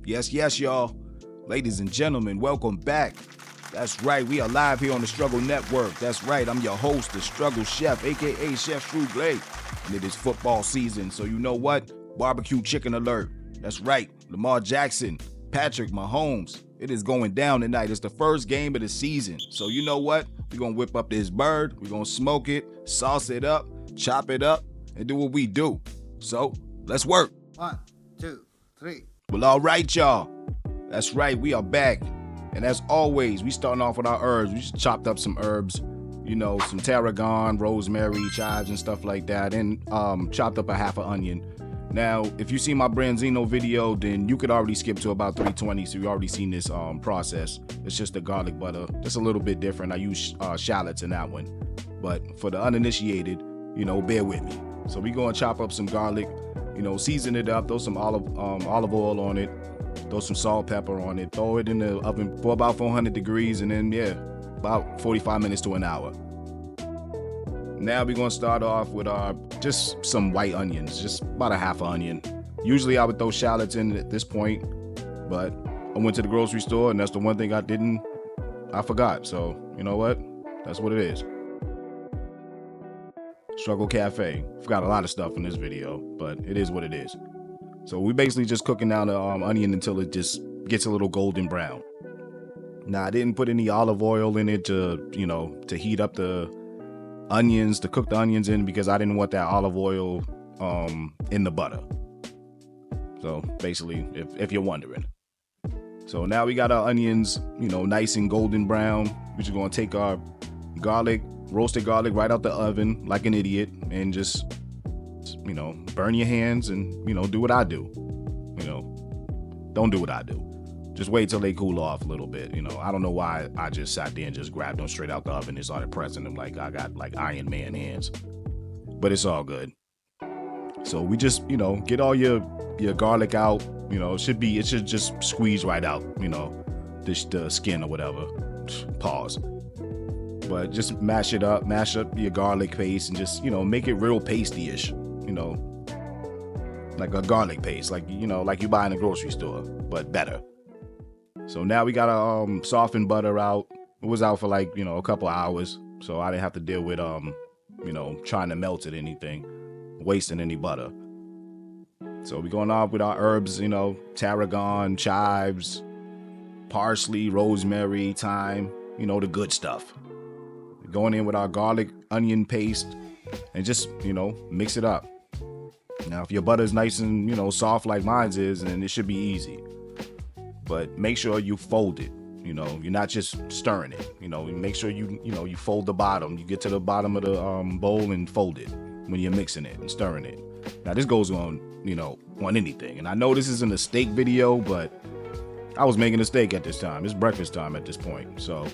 Yes, y'all. Ladies and gentlemen, welcome back. That's right, we are live here on the Struggle Network. That's right, I'm your host, the Struggle Chef, aka Chef Struglé. And it is football season, so you know what? Barbecue chicken alert. That's right, Lamar Jackson, Patrick Mahomes. It is going down tonight. It's the first game of the season. So you know what? We're going to whip up this bird. We're going to smoke it, sauce it up, chop it up, and do what we do. So let's work. 1, 2, 3. Well, all right, y'all. That's right, we are back. And as always, we starting off with our herbs. We just chopped up some herbs, you know, some tarragon, rosemary, chives, and stuff like that, and chopped up a half an onion. Now, if you see my Branzino video, then you could already skip to about 320, so you already seen this process. It's just the garlic butter, just a little bit different. I use shallots in that one. But for the uninitiated, you know, bear with me. So we gonna chop up some garlic, you know, season it up, throw some olive oil on it, throw some salt, pepper on it, throw it in the oven for about 400 degrees, and then, yeah, about 45 minutes to an hour. Now we're gonna start off with just some white onions, just about a half an onion. Usually I would throw shallots in at this point, but I went to the grocery store and that's the one thing I forgot. So you know what? That's what it is. Struggle Cafe. Forgot a lot of stuff in this video, but it is what it is. So we basically just cooking down the onion until it just gets a little golden brown. Now I didn't put any olive oil in it to heat up the onions, to cook the onions in, because I didn't want that olive oil in the butter. So basically, if you're wondering. So now we got our onions, you know, nice and golden brown. We're just gonna take our garlic, roasted garlic, right out the oven like an idiot, and just, you know, burn your hands and, you know, do what I do. You know, don't do what I do. Just wait till they cool off a little bit. You know, I don't know why I just sat there and just grabbed them straight out the oven and started pressing them like I got like Iron Man hands. But it's all good. So we just, you know, get all your garlic out. You know, it should just squeeze right out, you know, the skin or whatever. Pause. But just mash up your garlic paste and just, you know, make it real pasty-ish, you know, like a garlic paste, like, you know, like you buy in the grocery store, but better. So now we got to soften butter out. It was out for like, you know, a couple hours. So I didn't have to deal with, you know, trying to melt it, anything, wasting any butter. So we're going off with our herbs, you know, tarragon, chives, parsley, rosemary, thyme, you know, the good stuff. Going in with our garlic onion paste and just, you know, mix it up. Now, if your butter is nice and, you know, soft like mine's is, then it should be easy. But make sure you fold it. You know, you're not just stirring it. You know, make sure you fold the bottom. You get to the bottom of the bowl and fold it when you're mixing it and stirring it. Now, this goes on, you know, on anything. And I know this isn't a steak video, but I was making a steak at this time. It's breakfast time at this point. So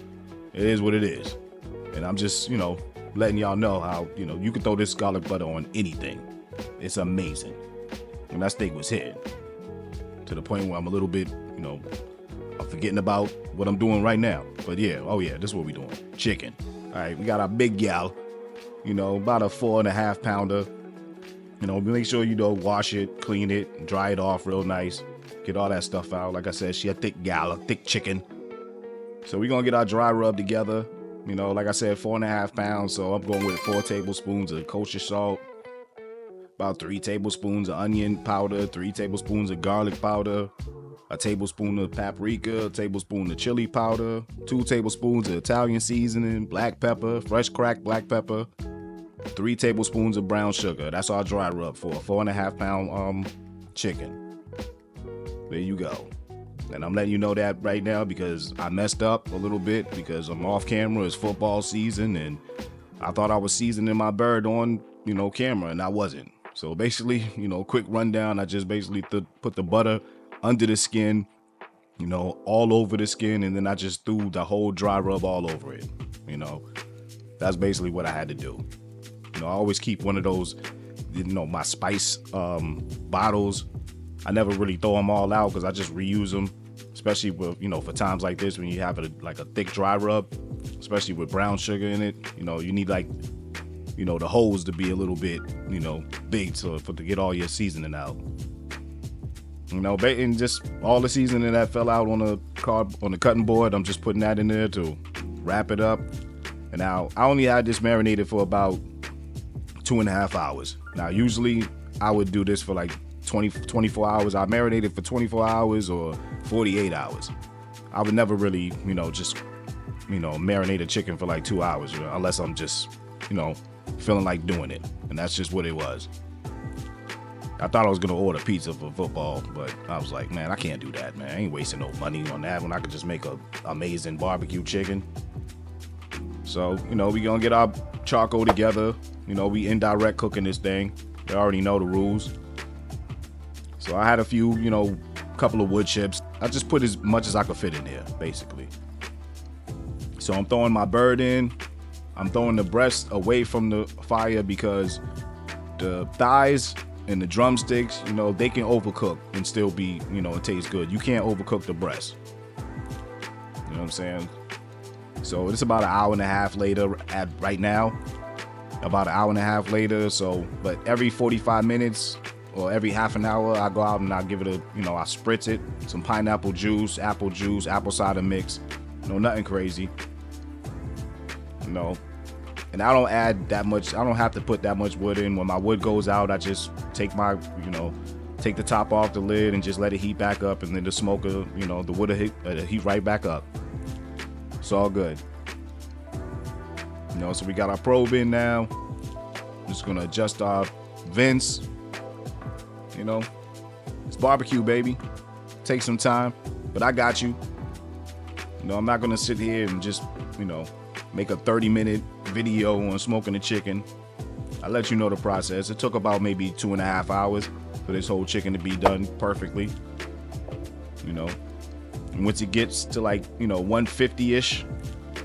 it is what it is. And I'm just, you know, letting y'all know how, you know, you can throw this garlic butter on anything. It's amazing. And that steak was hit to the point where I'm a little bit, you know, I'm forgetting about what I'm doing right now. But yeah, oh yeah, this is what we're doing. Chicken. All right, we got our big gal, you know, about a 4.5 pounder. You know, make sure you don't wash it, clean it, dry it off real nice. Get all that stuff out. Like I said, she a thick gal, a thick chicken. So we're going to get our dry rub together. You know, like I said, 4.5 pounds. So I'm going with 4 tablespoons of kosher salt, about 3 tablespoons of onion powder, 3 tablespoons of garlic powder, a tablespoon of paprika, a tablespoon of chili powder, 2 tablespoons of Italian seasoning, black pepper, fresh cracked black pepper, 3 tablespoons of brown sugar. That's our dry rub for a 4.5 pound chicken. There you go. And I'm letting you know that right now because I messed up a little bit because I'm off camera. It's football season and I thought I was seasoning my bird on, you know, camera, and I wasn't. So basically, you know, quick rundown. I just basically put the butter under the skin, you know, all over the skin, and then I just threw the whole dry rub all over it. You know, that's basically what I had to do. You know, I always keep one of those, you know, my spice bottles. I never really throw them all out because I just reuse them, especially with, you know, for times like this when you have like a thick dry rub, especially with brown sugar in it. You know, you need like, you know, the hose to be a little bit, you know, big to get all your seasoning out. You know, and just all the seasoning that fell out on the cutting board, I'm just putting that in there to wrap it up. And now I only had this marinated for about 2.5 hours. Now, usually I would do this for like 24 hours. I marinated for 24 hours or 48 hours. I would never really, just, marinate a chicken for like 2 hours unless I'm just, feeling like doing it. And that's just what it was. I thought I was going to order pizza for football, but I was like, man, I can't do that, man. I ain't wasting no money on that when I could just make a amazing barbecue chicken. So, we going to get our charcoal together. We indirect cooking this thing. You already know the rules. So I had a few, couple of wood chips. I just put as much as I could fit in there, basically. So I'm throwing my bird in. I'm throwing the breast away from the fire because the thighs and the drumsticks, they can overcook and still be, it tastes good. You can't overcook the breast. You know what I'm saying? So it's about an hour and a half later right now. About an hour and a half later. So, but every 45 minutes or every half an hour, I go out and I give it I spritz it. Some pineapple juice, apple cider mix. Nothing crazy. And I don't add that much. I don't have to put that much wood in. When my wood goes out, I just take take the top off the lid and just let it heat back up. And then the smoker, the wood will heat right back up. It's all good. So we got our probe in now. Just gonna adjust our vents. It's barbecue, baby. Take some time, but I got you. I'm not gonna sit here and just, make a 30-minute video on smoking the chicken. I let you know the process. It took about maybe 2.5 hours for this whole chicken to be done perfectly. And once it gets to like, 150-ish,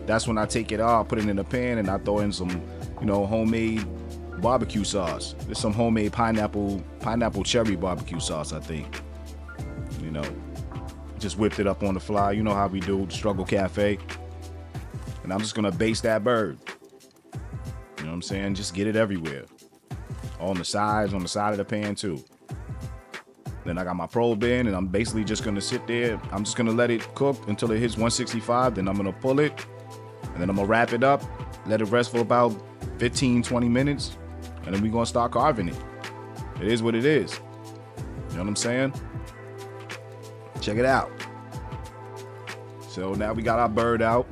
that's when I take it out, put it in a pan, and I throw in some, homemade barbecue sauce. There's some homemade pineapple cherry barbecue sauce, I think. Just whipped it up on the fly. You know how we do, Struggle Cafe. And I'm just gonna baste that bird. You know what I'm saying? Just get it everywhere. On the sides, on the side of the pan too. Then I got my probe in and I'm basically just gonna sit there. I'm just gonna let it cook until it hits 165. Then I'm gonna pull it and then I'm gonna wrap it up, let it rest for about 15, 20 minutes. And then we're gonna start carving it. It is what it is. You know what I'm saying? Check it out. So now we got our bird out.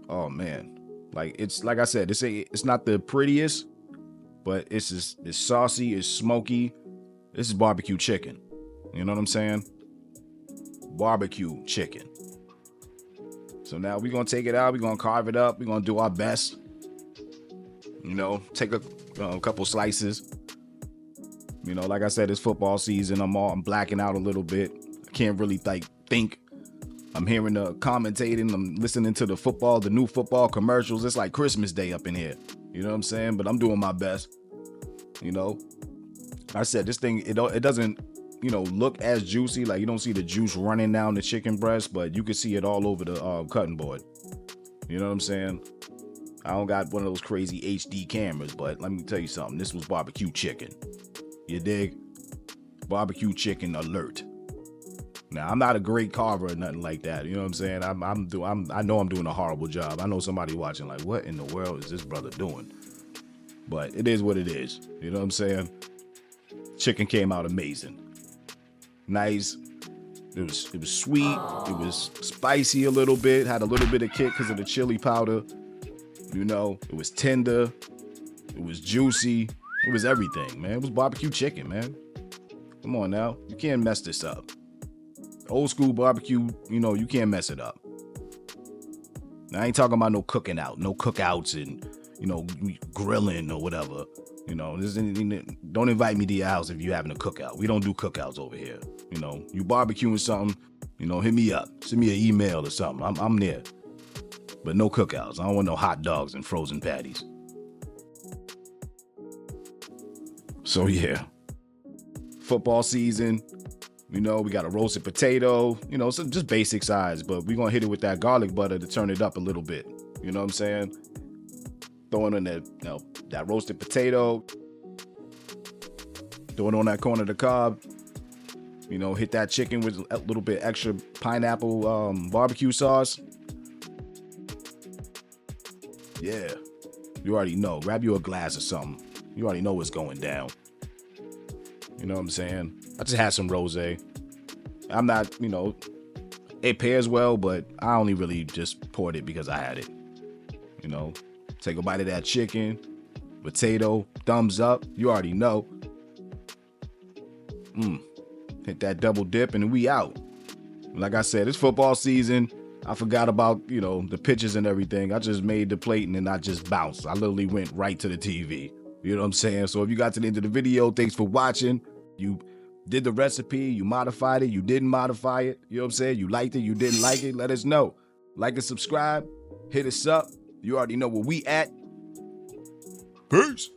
Oh man, it's like I said, it's not the prettiest, but it's saucy, it's smoky. This is barbecue chicken. You know what I'm saying? Barbecue chicken. So now we're gonna take it out. We're gonna carve it up. We're gonna do our best. Take a couple slices. Like I said, it's football season. I'm blacking out a little bit. I can't really think. I'm hearing the commentating. I'm listening to the new football commercials. It's like Christmas Day up in here. You know what I'm saying? But I'm doing my best. I said this thing, it doesn't, look as juicy. Like you don't see the juice running down the chicken breast, but you can see it all over the cutting board. You know what I'm saying? I don't got one of those crazy HD cameras, but let me tell you something. This was barbecue chicken. You dig? Barbecue chicken alert. Now, I'm not a great carver or nothing like that. You know what I'm saying? I know I'm doing a horrible job. I know somebody watching like, what in the world is this brother doing? But it is what it is. You know what I'm saying? Chicken came out amazing. Nice. It was sweet. It was spicy a little bit. Had a little bit of kick because of the chili powder. It was tender. It was juicy. It was everything, man. It was barbecue chicken, man. Come on now. You can't mess this up. Old school barbecue, you can't mess it up. Now, I ain't talking about no cooking out, no cookouts and, grilling or whatever. Don't invite me to your house if you're having a cookout. We don't do cookouts over here. You barbecuing something, hit me up. Send me an email or something. I'm there. But no cookouts. I don't want no hot dogs and frozen patties. So yeah, football season. We got a roasted potato, some just basic size, but we're going to hit it with that garlic butter to turn it up a little bit. You know what I'm saying? Throwing in that roasted potato. Throw it on that corner of the cob. You know, hit that chicken with a little bit extra pineapple barbecue sauce. Yeah, you already know. Grab you a glass or something. You already know what's going down. You know what I'm saying? I just had some rosé. I'm not, it pairs well, but I only really just poured it because I had it. You know, take a bite of that chicken, potato, thumbs up. You already know. Hit that double dip and we out. Like I said, it's football season. I forgot about, the pitches and everything. I just made the plate and then I just bounced. I literally went right to the TV. You know what I'm saying? So if you got to the end of the video, thanks for watching. You did the recipe, you modified it, you didn't modify it. You know what I'm saying? You liked it, you didn't like it. Let us know. Like and subscribe. Hit us up. You already know where we at. Peace.